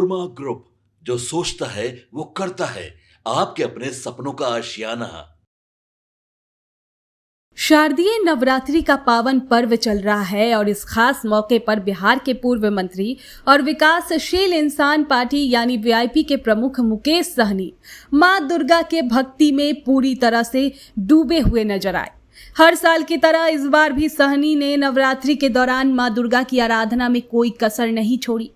Panorama group, जो सोचता है वो करता है। आपके अपने सपनों का आशियाना। शारदीय नवरात्रि का पावन पर्व चल रहा है और इस खास मौके पर बिहार के पूर्व मंत्री और विकासशील इंसान पार्टी यानी वीआईपी के प्रमुख मुकेश सहनी मां दुर्गा के भक्ति में पूरी तरह से डूबे हुए नजर आए। हर साल की तरह इस बार भी सहनी ने नवरात्रि के दौरान मां दुर्गा की आराधना में कोई कसर नहीं छोड़ी।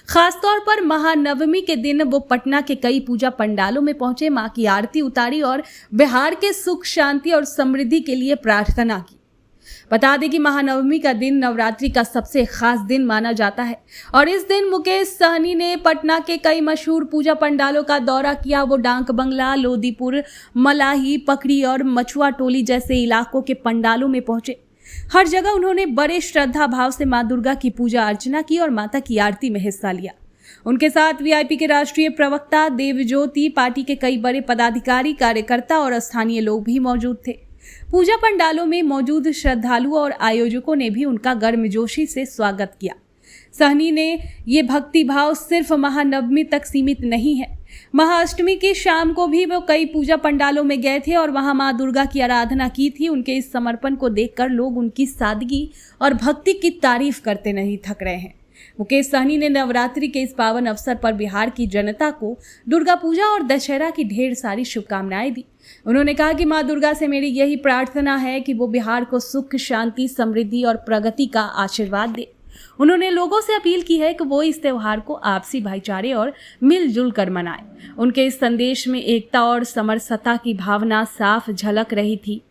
खासतौर पर महानवमी के दिन वो पटना के कई पूजा पंडालों में पहुंचे, मां की आरती उतारी और बिहार के सुख शांति और समृद्धि के लिए प्रार्थना की। बता दें कि महानवमी का दिन नवरात्रि का सबसे खास दिन माना जाता है और इस दिन मुकेश सहनी ने पटना के कई मशहूर पूजा पंडालों का दौरा किया। वो डाक बंगला, लोदीपुर, मलाही, पकड़ी और मछुआ टोली जैसे इलाकों के पंडालों में पहुंचे। हर जगह उन्होंने बड़े श्रद्धा भाव से मां दुर्गा की पूजा अर्चना की और माता की आरती में हिस्सा लिया। उनके साथ वीआईपी के राष्ट्रीय प्रवक्ता देवज्योति, पार्टी के कई बड़े पदाधिकारी, कार्यकर्ता और स्थानीय लोग भी मौजूद थे। पूजा पंडालों में मौजूद श्रद्धालुओं और आयोजकों ने भी उनका गर्मजोशी से स्वागत किया। सहनी ने ये भक्ति भाव सिर्फ महानवमी तक सीमित नहीं है। महाअष्टमी की शाम को भी वो कई पूजा पंडालों में गए थे और वहां मां दुर्गा की आराधना की थी। उनके इस समर्पण को देखकर लोग उनकी सादगी और भक्ति की तारीफ करते नहीं थक रहे हैं। मुकेश सहनी ने नवरात्रि के इस पावन अवसर पर बिहार की जनता को दुर्गा पूजा और दशहरा की ढेर सारी शुभकामनाएं दी। उन्होंने कहा कि मां दुर्गा से मेरी यही प्रार्थना है कि वो बिहार को सुख, शांति, समृद्धि और प्रगति का आशीर्वाद दे। उन्होंने लोगों से अपील की है कि वो इस त्योहार को आपसी भाईचारे और मिलजुल कर मनाएं। उनके इस संदेश में एकता और समरसता की भावना साफ झलक रही थी।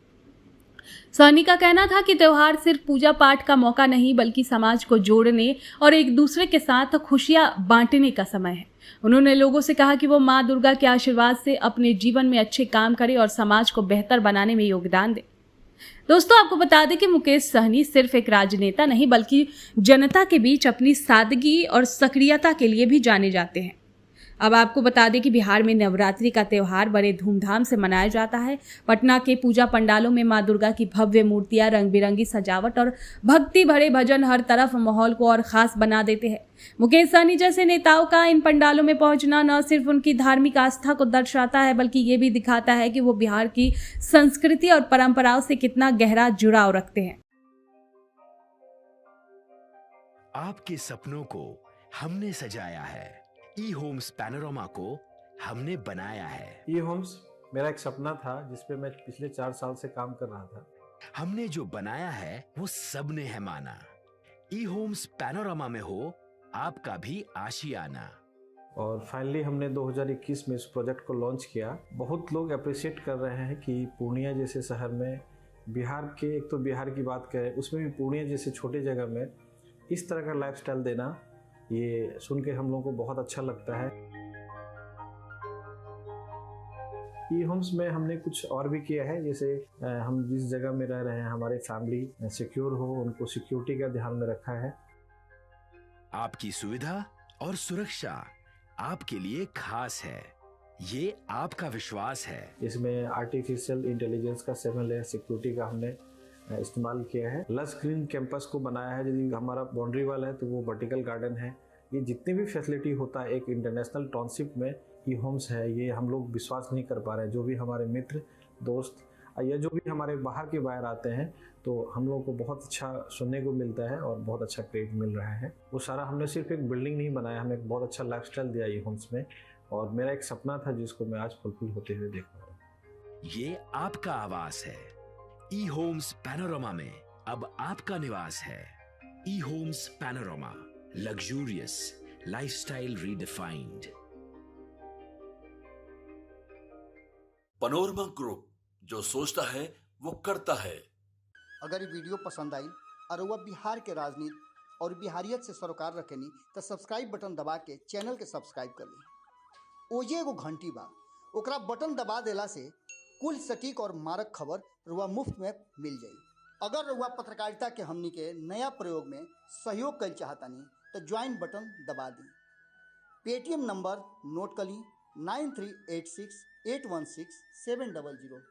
सहनी का कहना था कि त्योहार सिर्फ पूजा पाठ का मौका नहीं बल्कि समाज को जोड़ने और एक दूसरे के साथ खुशियां बांटने का समय है। उन्होंने लोगों से कहा कि वो मां दुर्गा के आशीर्वाद से अपने जीवन में अच्छे काम करें और समाज को बेहतर बनाने में योगदान दें। दोस्तों, आपको बता दें कि मुकेश सहनी सिर्फ एक राजनेता नहीं बल्कि जनता के बीच अपनी सादगी और सक्रियता के लिए भी जाने जाते हैं। अब आपको बता दें कि बिहार में नवरात्रि का त्यौहार बड़े धूमधाम से मनाया जाता है। पटना के पूजा पंडालों में मां दुर्गा की भव्य मूर्तियां, रंग बिरंगी सजावट और भक्ति भरे भजन हर तरफ माहौल को और खास बना देते हैं। मुकेश सहनी जैसे नेताओं का इन पंडालों में पहुंचना न सिर्फ उनकी धार्मिक आस्था को दर्शाता है बल्कि ये भी दिखाता है कि वो बिहार की संस्कृति और परंपराओं से कितना गहरा जुड़ाव रखते हैं। आपके सपनों को हमने सजाया है, ई होम्स पैनोरमा को हमने बनाया है। ई होम्स मेरा एक सपना था जिस पे मैं पिछले 4 साल से काम कर रहा था। हमने जो बनाया है वो सबने है माना। ई होम्स पैनोरमा में हो आपका भी आशियाना। और फाइनली हमने 2021 में इस प्रोजेक्ट को लॉन्च किया। बहुत लोग अप्रिशिएट कर रहे हैं कि पूर्णिया जैसे शहर में, बिहार के, एक तो बिहार की बात करें उसमें भी पूर्णिया जैसे छोटे जगह में इस तरह का लाइफस्टाइल देना, ये सुन के हम लोगों को बहुत अच्छा लगता है। ई होम्स में हमने कुछ और भी किया है, जैसे हम जिस जगह में रह रहे हैं हमारे फैमिली सिक्योर हो, उनको सिक्योरिटी का ध्यान में रखा है। आपकी सुविधा और सुरक्षा आपके लिए खास है, ये आपका विश्वास है। इसमें आर्टिफिशियल इंटेलिजेंस का 7 लेयर सिक्योरिटी का हमने इस्तेमाल किया है। लस ग्रीन कैंपस को बनाया है। यदि हमारा बाउंड्री वाल है तो वो वर्टिकल गार्डन है। ये जितनी भी फैसिलिटी होता है एक इंटरनेशनल टाउनशिप में ई होम्स है, ये हम लोग विश्वास नहीं कर पा रहे हैं। जो भी हमारे मित्र, दोस्त या जो भी हमारे बाहर के बाहर आते हैं तो हम लोगों को बहुत अच्छा सुनने को मिलता है और बहुत अच्छा क्रेडिट मिल रहा है। वो सारा हमने सिर्फ एक बिल्डिंग नहीं बनाया, हमें एक बहुत अच्छा लाइफस्टाइल दिया ई होम्स में, और मेरा एक सपना था जिसको मैं आज फुलफिल होते हुए देख रहा हूँ। ये आपका आवास है। ई होम्स पैनोरमा में अब आपका निवास है। E Homes Panorama, luxurious lifestyle redefined. Panorama group, जो सोचता है वो करता है। अगर ये वीडियो पसंद आई और वह बिहार के राजनीति और बिहारियत से सरोकार रखेनी तो सब्सक्राइब बटन दबा के चैनल के सब्सक्राइब कर ली। ओजे एगो घंटी बा, ओकरा बटन दबा देला से कुल सटीक और मारक खबर रुआ मुफ्त में मिल जाई। अगर रुआ पत्रकारिता के हमनी के नया प्रयोग में सहयोग कर चाहतानी तो ज्वाइन बटन दबा दी। पेटीएम नंबर नोट कर ली 9386816700।